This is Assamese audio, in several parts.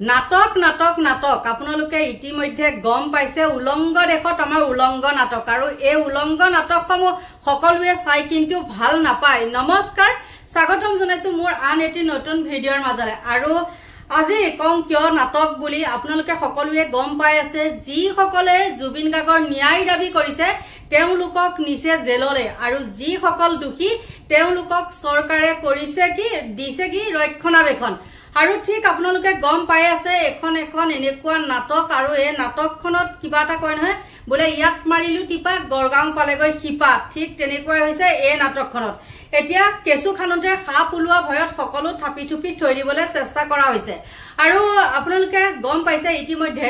নাটক নাটক নাটক আপোনালোকে ইতিমধ্যে গম পাইছে উলংগ দেখত আমাৰ উলংগ নাটক আৰু এই উলংগ নাটকসমূহ সকলোৱে চাই কিন্তু ভাল নাপায়। নমস্কাৰ, স্বাগতম জনাইছো মোৰ আন এটি নতুন ভিডিঅ'ৰ মাজলে। আৰু আজি কম কিয় নাটক বুলি আপোনালোকে সকলোৱে গম পাই আছে। যিসকলে জুবিন গাৰ্গৰ ন্যায় দাবী কৰিছে তেওঁলোকক নিছে জেললে আৰু যিসকল দোষী তেওঁলোকক চৰকাৰে কৰিছে কি দিছে কি ৰক্ষণাবেক্ষণ। আৰু ঠিক আপোনালোকে গম পাই আছে এখন এনেকুৱা নাটক আৰু এই নাটকখনত কিবা এটা কয় নহয় বোলে ইয়াত মাৰিলো টিপা গড়গাঁও পালেগৈ শিপা, ঠিক তেনেকুৱা হৈছে এই নাটকখনত। এতিয়া কেঁচু খানোতে সাপ ওলোৱা ভয়ত সকলো থাপি থুপি থৈ দিবলৈ চেষ্টা কৰা হৈছে। আৰু আপোনালোকে গম পাইছে ইতিমধ্যে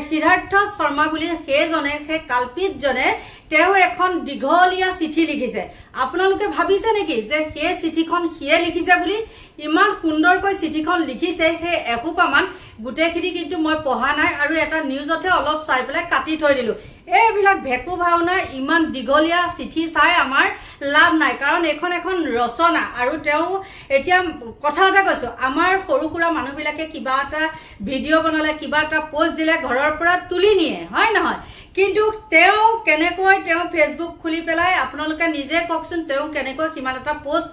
সিদ্ধাৰ্থ শৰ্মা বুলি সেই কালপিতজনে তেওঁ এখন দীঘলীয়া চিঠি লিখিছে। আপোনালোকে ভাবিছে নেকি যে সেই চিঠিখন সিয়ে লিখিছে বুলি? ইমান সুন্দৰকৈ চিঠিখন লিখিছে, সেই এসোপামান গোটেইখিনি কিন্তু মই পঢ়া নাই আৰু এটা নিউজতে অলপ চাই পেলাই কাটি থৈ দিলো। এইবিলাক ভেকু ভাওনা ইমান দীঘলীয়া চিঠি চাই আমাৰ লাভ নাই, কাৰণ এখন ৰচনা। আৰু তেওঁ এতিয়া কথা এটা কৈছো, আমাৰ সৰু সুৰা মানুহবিলাকে কিবা এটা ভিডিঅ' বনালে কিবা এটা পোষ্ট দিলে ঘৰৰ পৰা তুলি নিয়ে, হয় নহয়? কিন্তু তেওঁ কেনেকৈ ফেচবুক খুলি পেলাই আপোনালোকে নিজে কওকচোন তেওঁ কেনেকৈ কিমান এটা পোষ্ট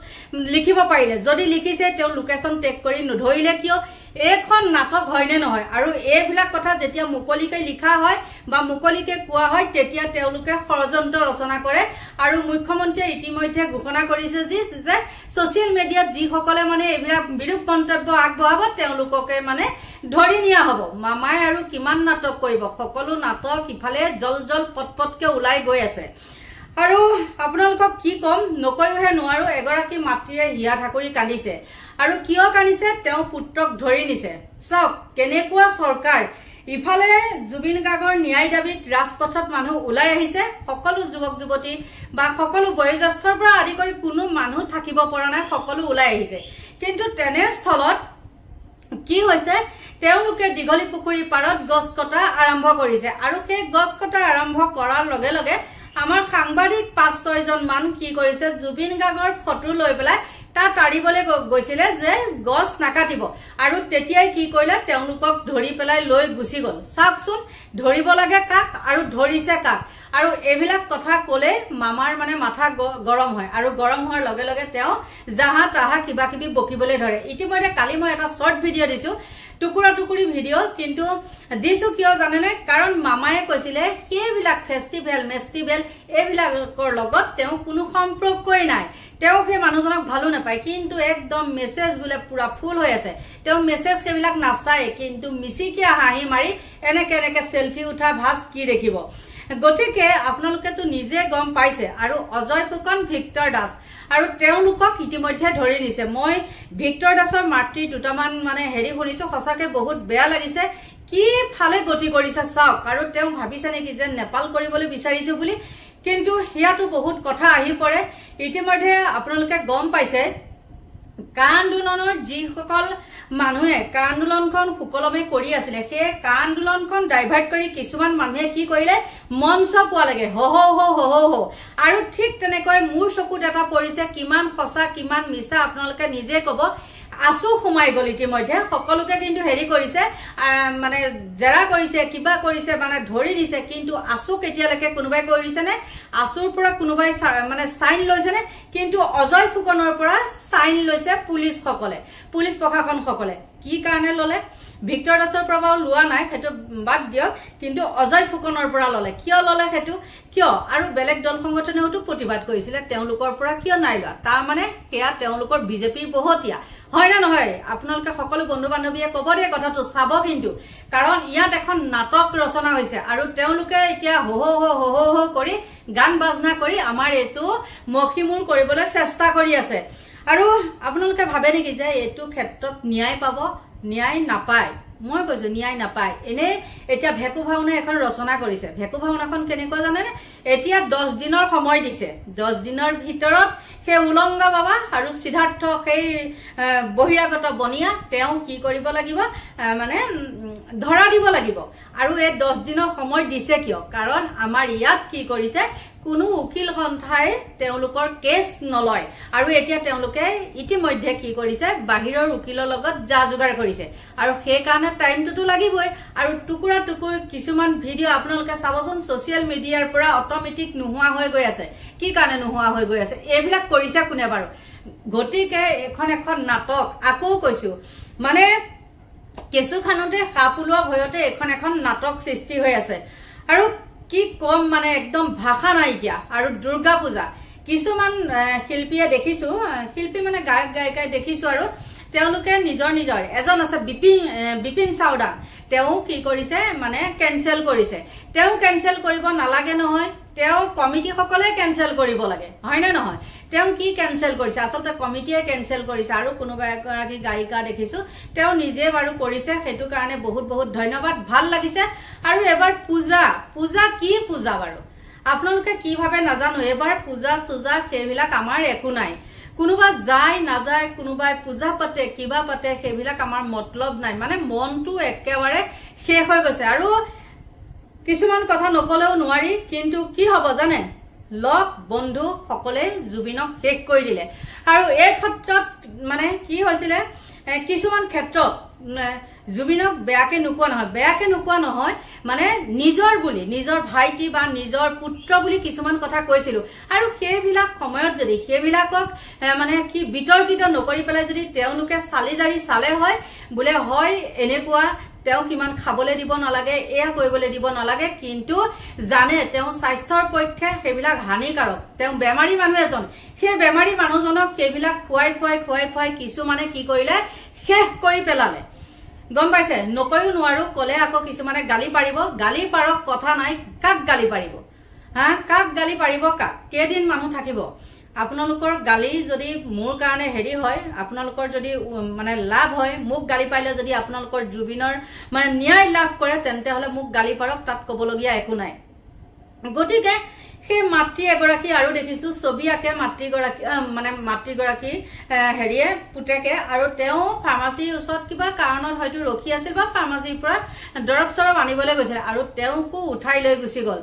লিখিব পাৰিলে? যদি লিখিছে তেওঁ লোকেশ্যন টেগ কৰি নধৰিলে কিয়? এইখন নাটক হয়নে নহয়? আৰু এইবিলাক কথা যেতিয়া মুকলিকে লিখা হয় বা মুকলিকে কোৱা হয় তেতিয়া তেওঁলোকে ষড়যন্ত্ৰ ৰচনা কৰে। আৰু মুখ্যমন্ত্ৰীয়ে ইতিমধ্যে ঘোষণা কৰিছে যে ছচিয়েল মিডিয়াত যিসকলে মানে এইবিলাক বিৰূপ মন্তব্য আগবঢ়াব তেওঁলোককে মানে ধৰি নিয়া হ'ব। মামাই আৰু কিমান নাটক কৰিব? সকলো নাটক ইফালে জল পটপটকে ওলাই গৈ আছে। আৰু আপোনালোকক কি কম, নকৈহে নোৱাৰো। এগৰাকী মাতৃয়ে হিয়া ঠাকুৰি কান্দিছে। আৰু কিয় কান্দিছে? তেওঁ পুত্ৰক ধৰি নিছে। চাওক কেনেকুৱা চৰকাৰ। ইফালে জুবিন গাৰ্গৰ ন্যায় দাবীত ৰাজপথত মানুহ ওলাই আহিছে, সকলো যুৱক যুৱতী বা সকলো বয়োজ্যেষ্ঠৰ পৰা আদি কৰি কোনো মানুহ থাকিব পৰা নাই, সকলো ওলাই আহিছে। কিন্তু তেনেস্থলত কি হৈছে, তেওঁলোকে দীঘলী পুখুৰী পাৰত গছ কটা আৰম্ভ কৰিছে। আৰু সেই গছ কটা আৰম্ভ কৰাৰ লগে লগে আমাৰ সাংবাদিক ৫-৬ জন মান কি কৰিছে, জুবিন গাৰ্গৰ ফটো লৈ পেলাই তাত তাৰিবলৈ গৈছিলে যে গছ নাকাটিব। আৰু তেতিয়াই কি কৰিলে, তেওঁলোকক ধৰি পেলাই লৈ গুচি গ'ল। চাওকচোন, ধৰিব লাগে কাক আৰু ধৰিছে কাক। আৰু এইবিলাক কথা ক'লে মামাৰ মানে মাথা গৰম হয়, আৰু গৰম হোৱাৰ লগে লগে তেওঁ জাহা তাহা কিবা কিবি বকিবলৈ ধৰে। ইতিমধ্যে কালি মই এটা শ্বৰ্ট ভিডিঅ' দিছো, টুকুৰা টুকুৰি ভিডিঅ', কিন্তু দিছো কিয় জানেনে? কাৰণ মামায়ে কৈছিলে সেইবিলাক মেষ্টিভেল এইবিলাকৰ লগত তেওঁ কোনো সম্পৰ্কই নাই, তেওঁ সেই মানুহজনক ভালো নাপায়। কিন্তু একদম মেছেজ বোলে পুৰা ফুল হৈ আছে। তেওঁ মেছেজ সেইবিলাক নাচায়, কিন্তু মিচিকিয়া হাঁহি মাৰি এনেকে চেলফি উঠা ভাজ কি দেখিব। গতিকে আপোনালোকেতো নিজে গম পাইছে। আৰু অজয় ফুকন, ভিক্টৰ দাস আৰু তেওঁলোকক ইতিমধ্যে ধৰি নিছে। মই ভিক্টৰ দাসৰ মাতৃ দুটামান মানে শুনিছো, সঁচাকে বহুত বেয়া লাগিছে। কি ফালে গতি কৰিছে চাওক। আৰু তেওঁ ভাবিছে নেকি যে নেপাল কৰিবলৈ বিচাৰিছো বুলি? কিন্তু সেয়াতো বহুত কথা আহি পৰে। ইতিমধ্যে আপোনালোকে গম পাইছে কা আন্দোলনৰ যিসকল মানুহে কা আন্দোলনখন সুকলমে কৰি আছিলে, সেই কা আন্দোলনখন ডাইভাৰ্ট কৰি কিছুমান মানুহে কি কৰিলে, মঞ্চ পোৱা লাগে হ আৰু ঠিক তেনেকৈ মোৰ চকুত এটা পৰিছে। কিমান সঁচা কিমান মিছা আপোনালোকে নিজে কব। আছু সোমাই গ'ল ইতিমধ্যে, সকলোকে কিন্তু কৰিছে, মানে জেৰা কৰিছে, কিবা কৰিছে, মানে ধৰি দিছে। কিন্তু আছু কেতিয়ালৈকে কোনোবাই কৰিছেনে? আছুৰ পৰা কোনোবাই মানে চাইন লৈছেনে? কিন্তু অজয় ফুকনৰ পৰা চাইন লৈছে পুলিচ প্ৰশাসনসকলে। কি কাৰণে ললে? ভিক্টৰ দাসৰ পৰা লোৱা নাই, সেইটো বাদ দিয়ক, কিন্তু অজয় ফুকনৰ পৰা ললে। কিয় ললে সেইটো? কিয়? আৰু বেলেগ দল সংগঠনেওতো প্ৰতিবাদ কৰিছিলে, তেওঁলোকৰ পৰা কিয় নাই লোৱা? তাৰমানে সেয়া তেওঁলোকৰ বিজেপিৰ বহতীয়া, হয় না নহয়? আপোনালোকে সকলো বন্ধু বান্ধৱীয়ে কব দিয়ে কথাটো চাব কিন্তু, কাৰণ ইয়াত এখন নাটক ৰচনা হৈছে। আৰু তেওঁলোকে এতিয়া হ কৰি গান বাজনা কৰি আমাৰ এইটো মখিমূৰ কৰিবলৈ চেষ্টা কৰি আছে। আৰু আপোনালোকে ভাবে নেকি যে এইটো ক্ষেত্ৰত ন্যায় পাব? ন্যায় নাপায়, মই কৈছো ন্যায় নাপায়। এনে এতিয়া ভেকু ভাওনা এখন ৰচনা কৰিছে। ভেকু ভাওনাখন কেনেকুৱা জানেনে? এতিয়া 10 দিনৰ সময় দিছে। 10 দিনৰ ভিতৰত সেই উলংগ বাবা আৰু সিদ্ধাৰ্থ সেই বহিৰাগত বনিয়া তেওঁ কি কৰিব লাগিব, মানে ধৰা দিব লাগিব। আৰু এই 10 দিনৰ সময় দিছে কিয়? কাৰণ আমাৰ ইয়াত কি কৰিছে, কোনো উকিল সন্থাই তেওঁলোকৰ কেছ নলয় আৰু এতিয়া তেওঁলোকে ইতিমধ্যে কি কৰিছে বাহিৰৰ উকিলৰ লগত যা যোগাৰ কৰিছে আৰু সেই কাৰণে টাইমটো লাগিবই আৰু টুকুৰা টুকুৰ কিছুমান ভিডিঅ' আপোনালোকে চাবচোন সোশ্যাল মিডিয়াৰ পৰা অটোমেটিক নোহোৱা হৈ গৈ আছে কি কাৰণে নোহোৱা হৈ গৈ আছে এইবিলাক কৰিছে কোনে বাৰু গতিকে এখন নাটক আকৌ কৈছো মানে কেঁচুখানতে সাপ ওলোৱা ভয়তে এখন নাটক সৃষ্টি হৈ আছে আৰু কি কম মানে একদম ভাষা নাইকিয়া আৰু দুৰ্গা পূজা কিছুমান শিল্পীয়ে দেখিছো শিল্পী মানে গায়ক গায়িকাই দেখিছো আৰু তেওঁলোকে নিজৰ এজন আছে বিপিন চাওডা তেওঁ কি কৰিছে মানে কেনসেল কৰিছে তেওঁ কেনসেল কৰিব নালাগে নহয় তেওঁ কমিটি সকলে কেনসেল কৰিব লাগে হয় না নহয় তেওঁ কি কেনসেল কৰিছে আসলতে কমিটিয়ে কেনসেল কৰিছে আৰু কোনোবা এগৰাকী গায়িকা দেখিছো তেওঁ নিজে বাৰু কৰিছে হেতু কাৰণে বহুত বহুত ধন্যবাদ ভাল লাগিছে আৰু এবাৰ পূজা কি পূজা বাৰু আপোনালোকে কি ভাবে নাজানো এবাৰ পূজা সুজা সেইবিলাক আমাৰ একো নাই কোনোবা যায় না যায় কোনোবাই পূজা পাতে কিবা পাতে সেইবিলাক আমাৰ মতলব নাই মানে মনটো একেবাৰে শেষ হৈ গৈছে আৰু কিছুমান কথা নকলেও নোৱাৰি কিন্তু কি হ'ব জানে লগ বন্ধু সকলে জুবিনক শেষ কৰি দিলে আৰু এই ক্ষেত্ৰত মানে কি হৈছিলে কিছুমান ক্ষেত্ৰত জুবিনক বেয়াকে নোকোৱা নহয় মানে নিজৰ বুলি নিজৰ ভাইটি বা নিজৰ পুত্ৰ বুলি কিছুমান কথা কৈছিল আৰু সেইবিলাক সময়ত যদি সেইবিলাকক মানে কি বিতৰ্কিত নকৰি পেলাই যদি তেওঁলোকে চালিজাৰি চালে হয় বোলে হয় এনেকুৱা তেওঁ কিমান খাবলৈ দিব নালাগে এয়া কৰিবলৈ দিব নালাগে কিন্তু জানে তেওঁ স্বাস্থ্যৰ পক্ষে সেইবিলাক হানিকাৰক তেওঁ বেমাৰী মানুহ এজন সেই বেমাৰী মানুহজনক সেইবিলাক খুৱাই কিছু মানে কি কৰিলে শেষ কৰি পেলালে গম পাইছে নকয়ও নোৱাৰো কলে আকৌ কিছু মানে গালি পাৰক কথা নাই কাক গালি পাৰিব কাক গালি পাৰিব কাক কেদিন মানুহ থাকিব আপোনালোকৰ গালি যদি মোৰ কাৰণে হেৰি হয় আপোনালোকৰ যদি মানে লাভ হয় মোক গালি পাইলে যদি আপোনালোকৰ জুবিনৰ মানে ন্যায় লাভ কৰে তেন্তে হলে মোক গালি পাৰক তাত কবলগীয়া একো নাই গতিকে সেই মাতৃ এগৰাকী আৰু দেখিছো ছবি আকে মাতৃগৰাকী হেৰিয়ে পুতেকে আৰু তেওঁ ফাৰ্মাসীৰ ওচৰত কিবা কাৰণত হয়তো ৰখি আছিল বা ফাৰ্মাসীৰ পৰা দৰব সৰব আনিবলৈ গৈছিল আৰু তেওঁকো উঠাই লৈ গুচি গল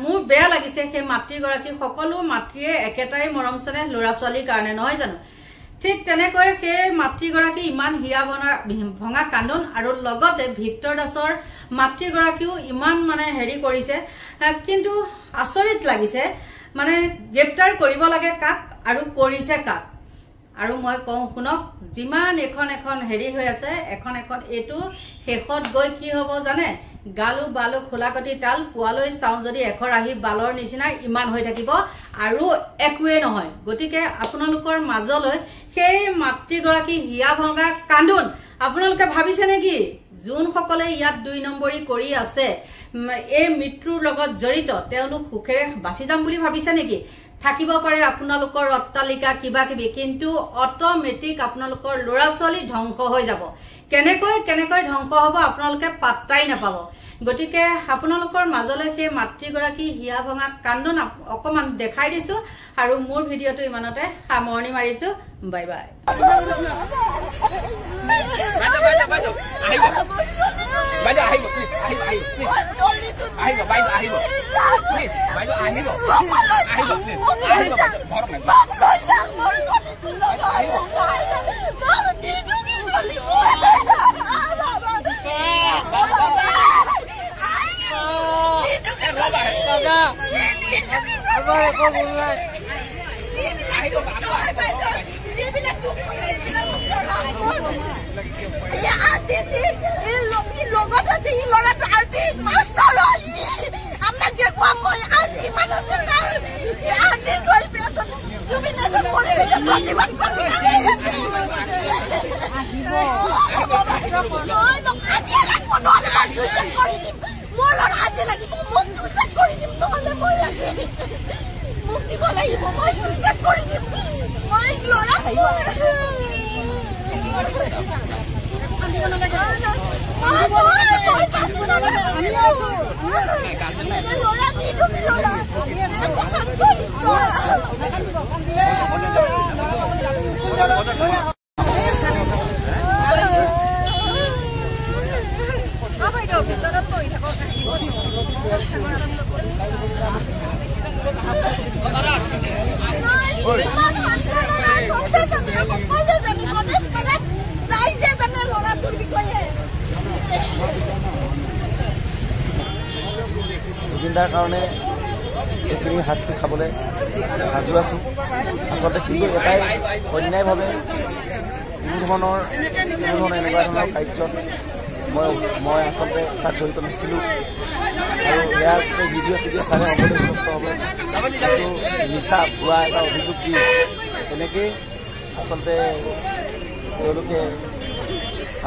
মোৰ বেয়া লাগিছে সেই মাতৃগৰাকী সকলো মাতৃয়ে একেটাই মৰম চেনেহ ল'ৰা ছোৱালীৰ কাৰণে নহয় জানো ঠিক তেনেকৈ সেই মাতৃগৰাকী ইমান হিয়া ভঙা কান্দন আৰু লগতে ভিক্টৰ দাসৰ মাতৃগৰাকীও ইমান মানে হেৰি কৰিছে কিন্তু আচৰিত লাগিছে মানে গ্ৰেপ্তাৰ কৰিব লাগে কাক আৰু কৰিছে কাক আৰু মই কওঁ শুনক যিমান এখন হেৰি হৈ আছে এখন এটো শেষত গৈ কি হ'ব জানে গালু বালু খোলাকটি তাল পুৱালৈ চাওঁ যদি এখৰ আহি বালৰ নিচিনা ইমান হৈ থাকিব আৰু একোৱে নহয় গতিকে আপোনালোকৰ মাজলৈ সেই মাতৃগৰাকী হিয়া ভঙা কান্দোন আপোনালোকে ভাবিছে নেকি জুন সকলে ইয়াত 2 নম্বৰী কৰি আছে এই মৃত্যুৰ লগত জড়িত তেওঁলোক সুখেৰে বাচি যাম বুলি ভাবিছে নেকি থাকিব পাৰে আপোনালোকৰ অট্টালিকা কিবা কিবি কিন্তু অটোমেটিক আপোনালোকৰ ল'ৰা ছোৱালী ধ্বংস হৈ যাব কেনেকৈ ধ্বংস হ'ব আপোনালোকে পাত্তাই নাপাব গতিকে আপোনালোকৰ মাজলৈ সেই মাতৃগৰাকী হিয়া ভঙা কান্দন অকমান দেখাই দিছো আৰু মোৰ ভিডিঅটো ইমানতে সামৰণি মাৰিছো bye bye Apa itu? Kita dapat itu. জুবিনদাৰ কাৰণে এইখিনি শাস্তি খাবলৈ সাজু আছোঁ। আচলতে কিন্তু এটাই অন্যায়ভাৱে কোনো ধৰণৰ এনেকুৱা ধৰণৰ কাৰ্যত মই আচলতে তাত জড়িত নাছিলোঁ আৰু ইয়াৰ ভিডিঅ' চিডিঅ' চালে সকলোৱে স্পষ্ট হ'ব। কিন্তু মিছা ভুৱা এটা অভিযোগ দি তেনেকেই আচলতে তেওঁলোকে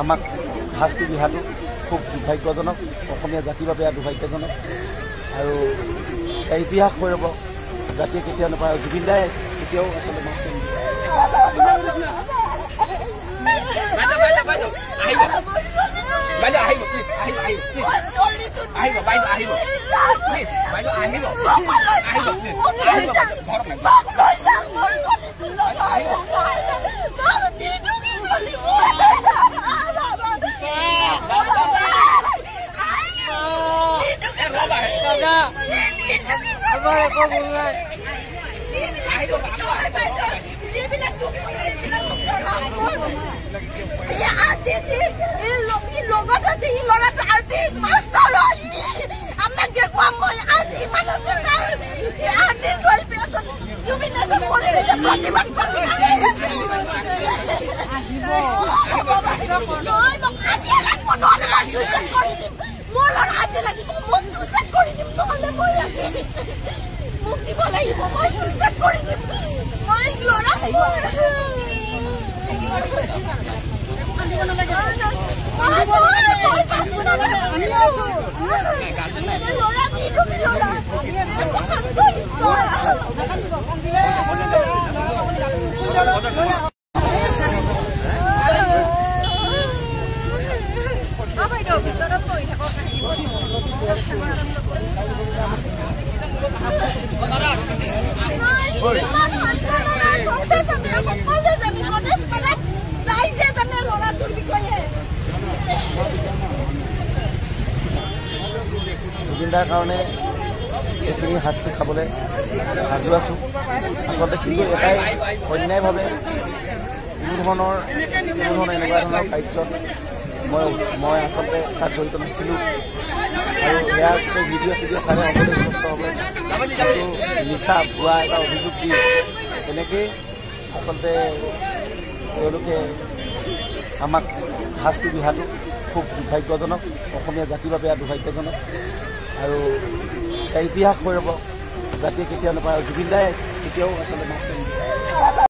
আমাক শাস্তি দিয়াটো খুব দুৰ্ভাগ্যজনক, অসমীয়া জাতিৰ বাবে দুৰ্ভাগ্যজনক আৰু ইতিহাস হৈ ৰ'ব, জাতিয়ে কেতিয়াও নাপায়। জুবিনদাই কেতিয়াও আচলতে মাছ জুবিনদাৰ কাৰণে এইখিনি শাস্তি খাবলৈ সাজু আছোঁ। আচলতে কিন্তু এটাই অন্যায়ভাৱে কোনো ধৰণৰ এনেকুৱা ধৰণৰ কাৰ্যত মই আচলতে তাত জড়িত নাছিলোঁ আৰু ইয়াৰ ভিডিঅ' চিডিঅ' চালে সকলোৱে স্পষ্ট হ'ব। কিন্তু মিছা ভুৱা এটা অভিযোগ দি তেনেকেই আচলতে তেওঁলোকে আমাক শাস্তি দিয়াটো খুব দুৰ্ভাগ্যজনক, অসমীয়া জাতিৰ বাবে দুৰ্ভাগ্যজনক আৰু ইতিহাস হৈ ৰ'ব, জাতিয়ে কেতিয়াও নাপায়। জুবিনদাই কেতিয়াও আচলতে মাছ